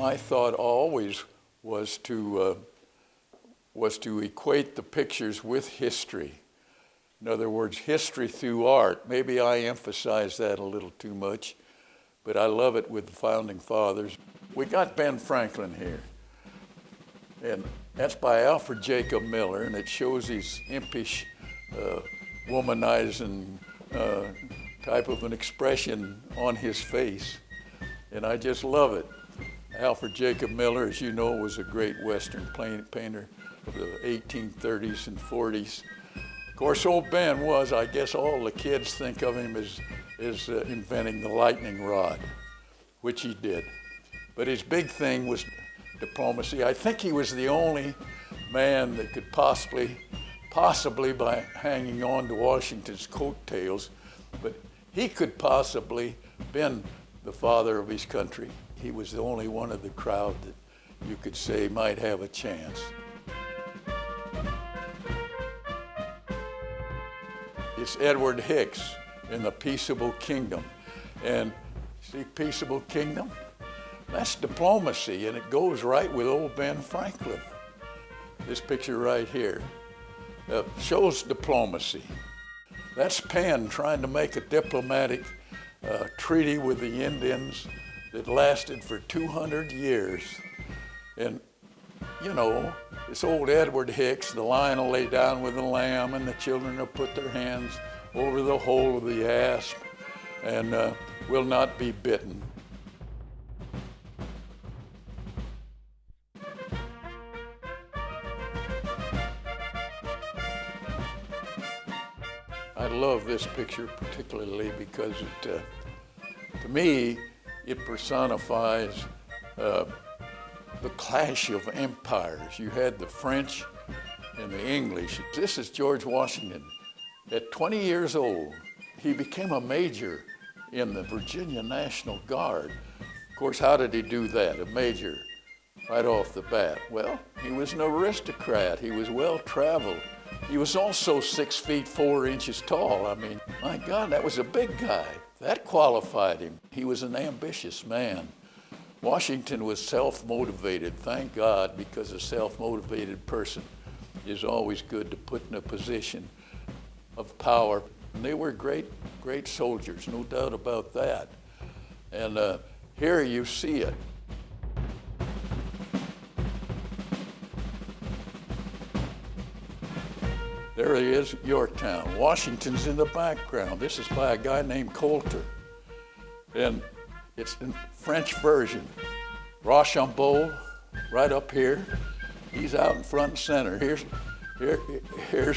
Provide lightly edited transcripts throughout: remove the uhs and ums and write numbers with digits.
My thought always was to equate the pictures with history. In other words, history through art. Maybe I emphasize that a little too much, but I love it with the Founding Fathers. We got Ben Franklin here, and that's by Alfred Jacob Miller, and it shows his impish, womanizing type of an expression on his face, and I just love it. Alfred Jacob Miller, as you know, was a great Western painter of the 1830s and 40s. Of course, old Ben was, I guess all the kids think of him as inventing the lightning rod, which he did. But his big thing was diplomacy. I think he was the only man that could possibly by hanging on to Washington's coattails, but he could possibly been the father of his country. He was the only one of the crowd that you could say might have a chance. It's Edward Hicks in The Peaceable Kingdom. And see, Peaceable Kingdom? That's diplomacy, and it goes right with old Ben Franklin. This picture right here shows diplomacy. That's Penn trying to make a diplomatic treaty with the Indians that lasted for 200 years. And, you know, this old Edward Hicks, the lion will lay down with the lamb, and the children will put their hands over the hole of the asp and will not be bitten. I love this picture particularly because it, to me, it personifies the clash of empires. You had the French and the English. This is George Washington. At 20 years old, he became a major in the Virginia National Guard. Of course, how did he do that, a major, right off the bat? Well, he was an aristocrat. He was well-traveled. He was also 6 feet 4 inches tall. I mean, my God, that was a big guy. That qualified him. He was an ambitious man. Washington was self-motivated, thank God, because a self-motivated person is always good to put in a position of power. And they were great soldiers, no doubt about that. And here you see it. There he is, Yorktown. Washington's in the background. This is by a guy named Coulter. And it's in French version. Rochambeau, right up here. He's out in front and center. Here's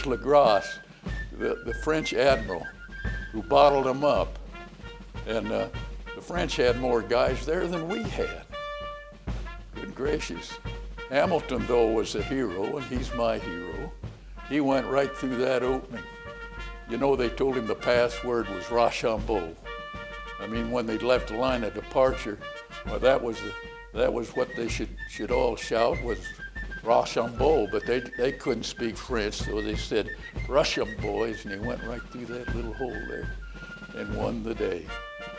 Legras, the French admiral who bottled him up. And the French had more guys there than we had. Good gracious. Hamilton, though, was a hero, and he's my hero. He went right through that opening. You know, they told him the password was Rochambeau. I mean, when they left the line of departure, well, that was what they should all shout was Rochambeau, but they couldn't speak French, so they said, Russian boys, and he went right through that little hole there and won the day.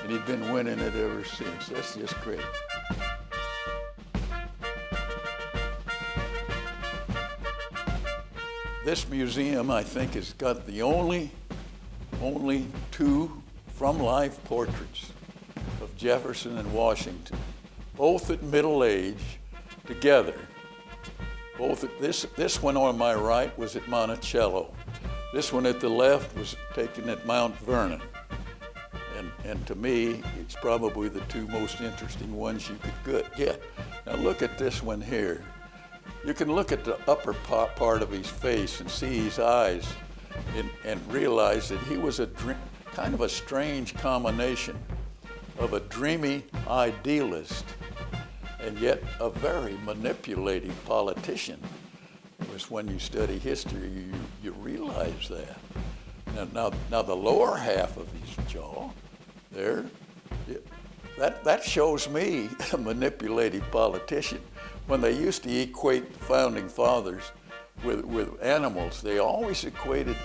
And he'd been winning it ever since. That's just great. This museum, I think, has got the only 2 from-life portraits of Jefferson and Washington, both at middle age, together. This one on my right was at Monticello. This one at the left was taken at Mount Vernon. And to me, it's probably the 2 most interesting ones you could get. Now look at this one here. You can look at the upper part of his face and see his eyes and realize that he was kind of a strange combination of a dreamy idealist and yet a very manipulative politician. Because when you study history, you realize that. Now the lower half of his jaw, there, that shows me a manipulative politician. When they used to equate the Founding Fathers with animals, they always equated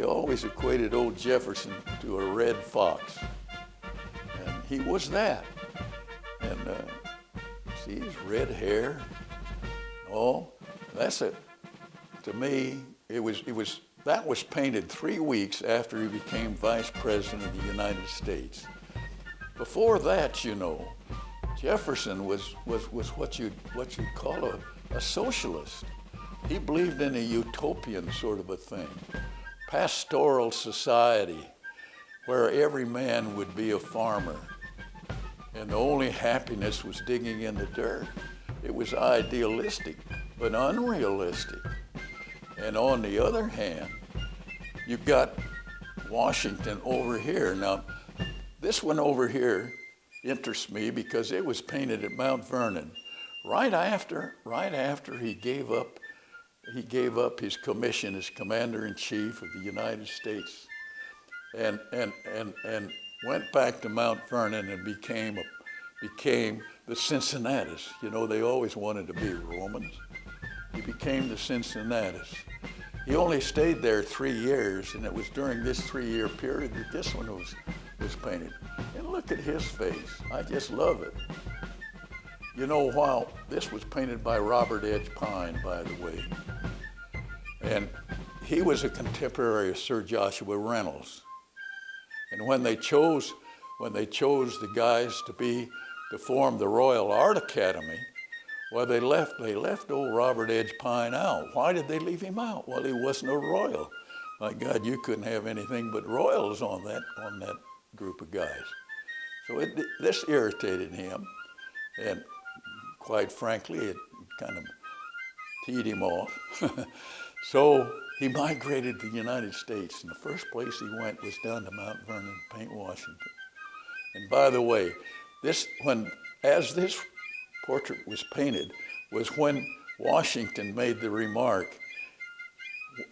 old Jefferson to a red fox. And he was that. And see, See his red hair? Oh, to me, that was painted 3 weeks after he became Vice President of the United States. Before that, Jefferson was what you'd call a socialist. He believed in a utopian sort of a thing, pastoral society where every man would be a farmer and the only happiness was digging in the dirt. It was idealistic, but unrealistic. And on the other hand, you've got Washington over here. Now, this one over here interests me because it was painted at Mount Vernon right after he gave up his commission as Commander-in-Chief of the United States, and went back to Mount Vernon and became the Cincinnatus. They always wanted to be Romans. He became the Cincinnatus. He only stayed there 3 years, and it was during this 3-year period that this one was painted. And look at his face. I just love it. While this was painted by Robert Edge Pine, by the way, and he was a contemporary of Sir Joshua Reynolds. And when they chose the guys to form the Royal Art Academy, well, they left old Robert Edge Pine out. Why did they leave him out? Well, he wasn't a royal. My God, you couldn't have anything but royals on that group of guys. So this irritated him, and quite frankly, it kind of teed him off. So he migrated to the United States, and the first place he went was down to Mount Vernon to paint Washington. And by the way, as this portrait was painted was when Washington made the remark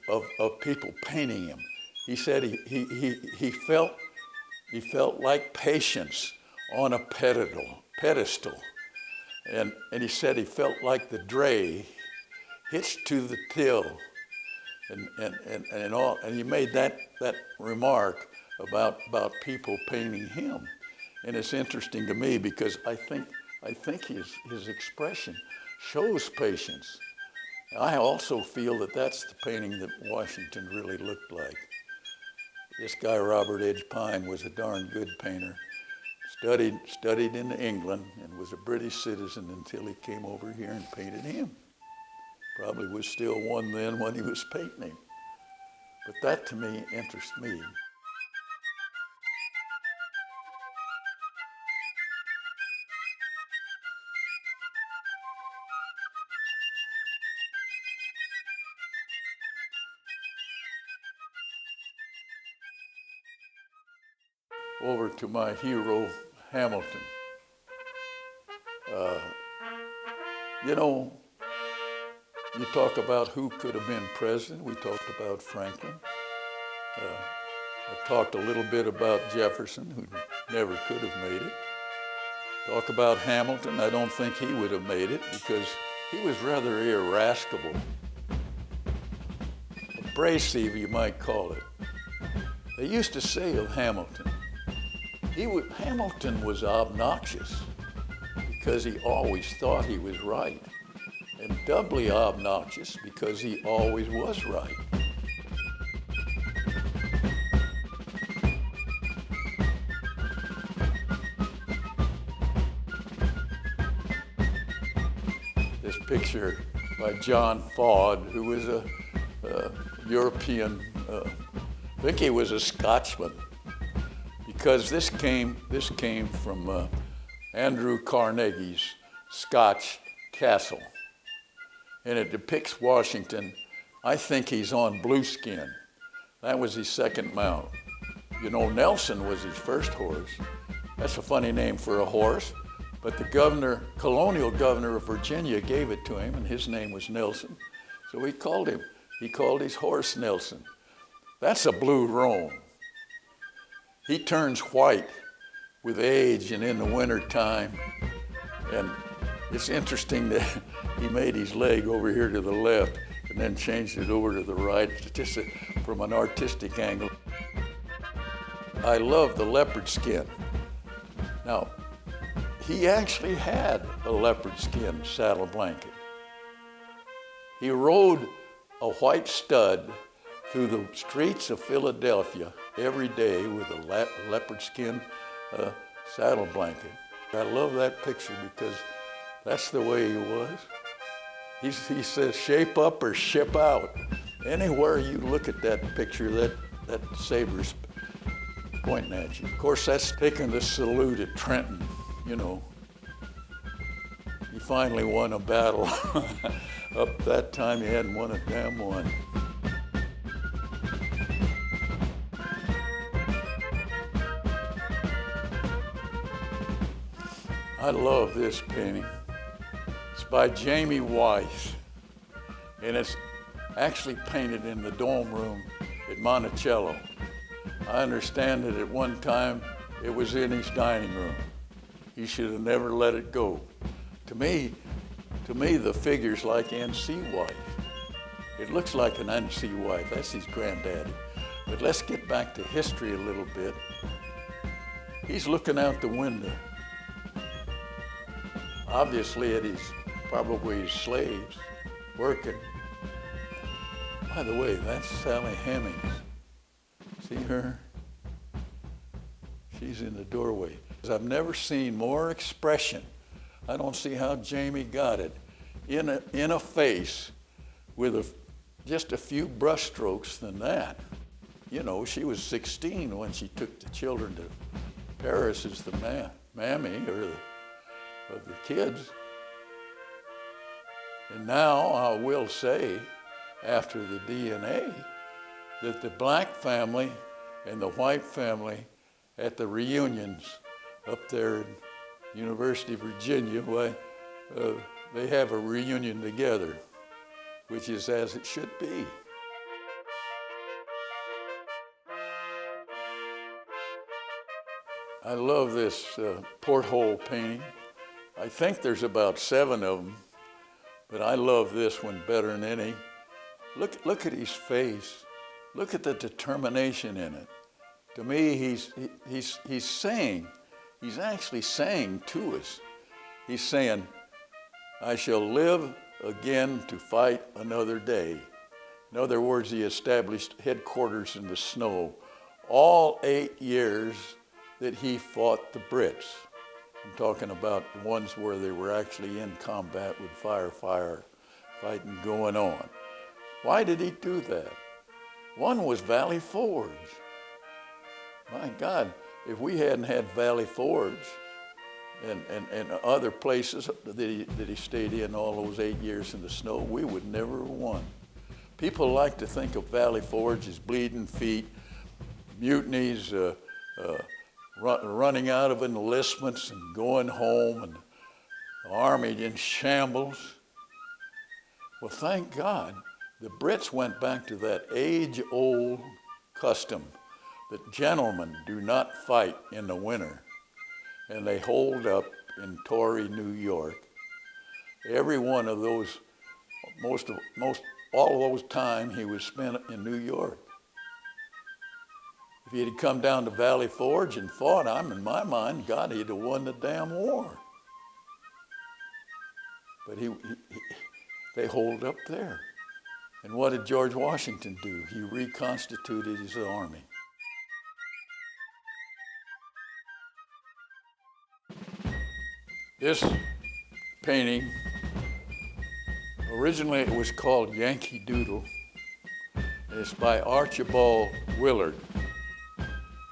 of people painting him. He said he felt like Patience on a pedestal. And he said he felt like the dray hitched to the till. And he made that remark about people painting him. And it's interesting to me because I think his expression shows patience. I also feel that that's the painting that Washington really looked like. This guy, Robert Edge Pine, was a darn good painter. Studied in England and was a British citizen until he came over here and painted him. Probably was still one then when he was painting him. But that to me interests me. Over to my hero, Hamilton. You talk about who could have been president. We talked about Franklin. I talked a little bit about Jefferson, who never could have made it. Talk about Hamilton. I don't think he would have made it because he was rather irascible. Abrasive, you might call it. They used to say of Hamilton, Hamilton was obnoxious because he always thought he was right, and doubly obnoxious because he always was right. This picture by John Faude, who was a European, I think he was a Scotsman, because this came from Andrew Carnegie's Scotch Castle. And it depicts Washington. I think he's on Blueskin. That was his second mount. Nelson was his first horse. That's a funny name for a horse, but the colonial governor of Virginia gave it to him, and his name was Nelson. So he called his horse Nelson. That's a blue roan. He turns white with age and in the wintertime. And it's interesting that he made his leg over here to the left and then changed it over to the right, just from an artistic angle. I love the leopard skin. Now, he actually had a leopard skin saddle blanket. He rode a white stud through the streets of Philadelphia every day with a leopard skin saddle blanket. I love that picture because that's the way he was. He says, shape up or ship out. Anywhere you look at that picture, that saber's pointing at you. Of course, that's taking the salute at Trenton, you know. He finally won a battle. Up that time, he hadn't won a damn one. I love this painting. It's by Jamie Weiss, and it's actually painted in the dome room at Monticello. I understand that at one time it was in his dining room. He should have never let it go. To me, the figure's like N.C. Wythe. It looks like an N.C. Wythe. That's his granddaddy. But let's get back to history a little bit. He's looking out the window. Obviously, at probably his slaves working. By the way, that's Sally Hemings. See her? She's in the doorway. I've never seen more expression. I don't see how Jamie got it. In a face with just a few brush strokes than that. You know, she was 16 when she took the children to Paris as the mammy of the kids. And now I will say, after the DNA, that the black family and the white family at the reunions up there in University of Virginia, they have a reunion together, which is as it should be. I love this porthole painting. I think there's about 7 of them, but I love this one better than any. Look at his face. Look at the determination in it. To me, he's saying, he's actually saying to us, he's saying, I shall live again to fight another day. In other words, he established headquarters in the snow all 8 years that he fought the Brits. I'm talking about the ones where they were actually in combat with fire fighting going on. Why did he do that? One was Valley Forge. My God, if we hadn't had Valley Forge and other places that he stayed in all those 8 years in the snow, we would never have won. People like to think of Valley Forge as bleeding feet, mutinies, running out of enlistments and going home, and the army in shambles. Well, thank God, the Brits went back to that age-old custom that gentlemen do not fight in the winter. And they holed up in Torrey, New York. Every one of those, all of those time he was spent in New York. If he had come down to Valley Forge and fought, in my mind, God, he'd have won the damn war. But they holed up there. And what did George Washington do? He reconstituted his army. This painting, originally it was called Yankee Doodle. It's by Archibald Willard.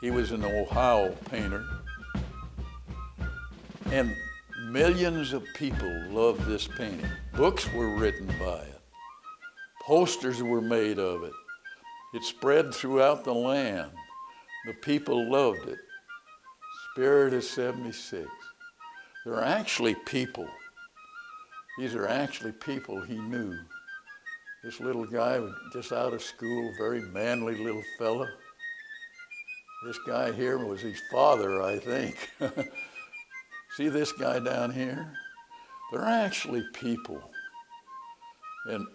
He was an Ohio painter. And millions of people loved this painting. Books were written by it. Posters were made of it. It spread throughout the land. The people loved it. Spirit of 76. There are actually people. These are actually people he knew. This little guy was just out of school, very manly little fella. This guy here was his father, I think. See this guy down here? They're actually people. And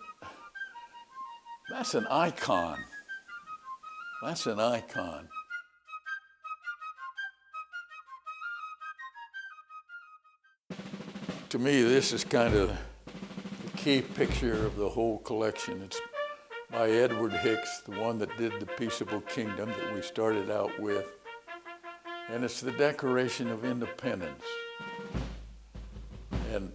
that's an icon. That's an icon. To me, this is kind of the key picture of the whole collection. It's by Edward Hicks, the one that did the Peaceable Kingdom that we started out with. And it's the Declaration of Independence. And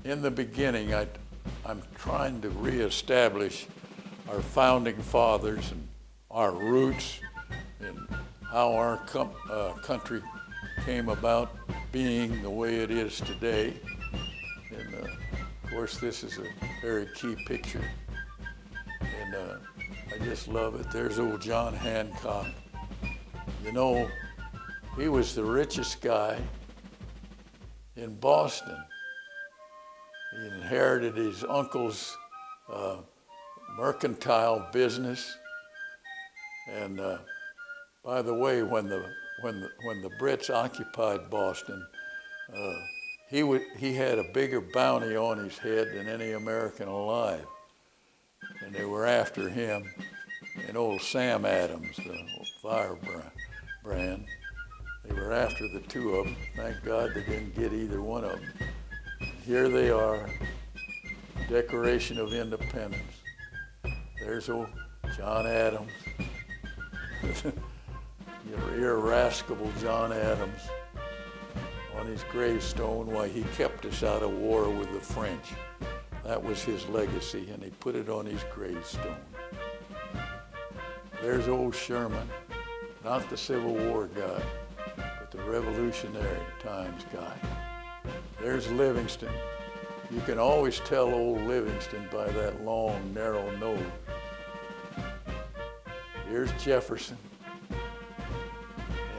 in the beginning, I'm trying to reestablish our founding fathers and our roots and how our country came about being the way it is today. And of course, this is a very key picture. And I just love it. There's old John Hancock. You know, he was the richest guy in Boston. He inherited his uncle's mercantile business. And by the way, when the Brits occupied Boston, he had a bigger bounty on his head than any American alive. And they were after him and old Sam Adams, the firebrand. They were after the two of them. Thank God they didn't get either one of them. Here they are, Declaration of Independence. There's old John Adams, irascible John Adams, on his gravestone why he kept us out of war with the French. That was his legacy, and he put it on his gravestone. There's old Sherman, not the Civil War guy, but the Revolutionary Times guy. There's Livingston. You can always tell old Livingston by that long, narrow nose. Here's Jefferson,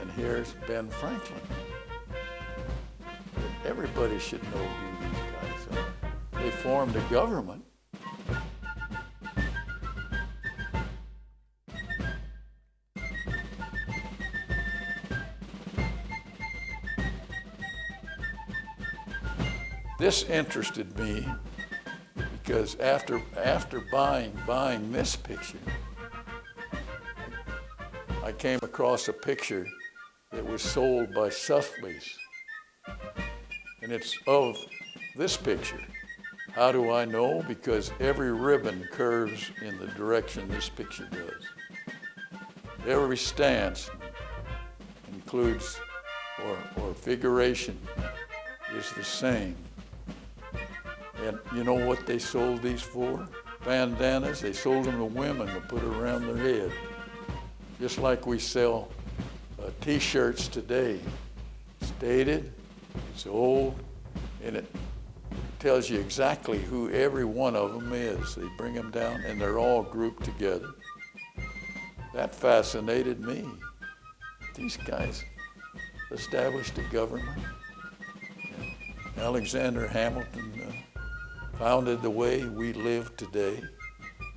and here's Ben Franklin. Everybody should know who these guys are. They formed a government. This interested me because after buying this picture, I came across a picture that was sold by Sotheby's. And it's of this picture. How do I know? Because every ribbon curves in the direction this picture does. Every stance includes, or figuration is the same. And you know what they sold these for? Bandanas. They sold them to women to put around their head. Just like we sell t-shirts today. It's dated, it's old, and it tells you exactly who every one of them is. They bring them down, and they're all grouped together. That fascinated me. These guys established a government. And Alexander Hamilton founded the way we live today.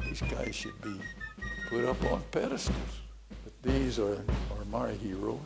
These guys should be put up on pedestals. But these are my heroes.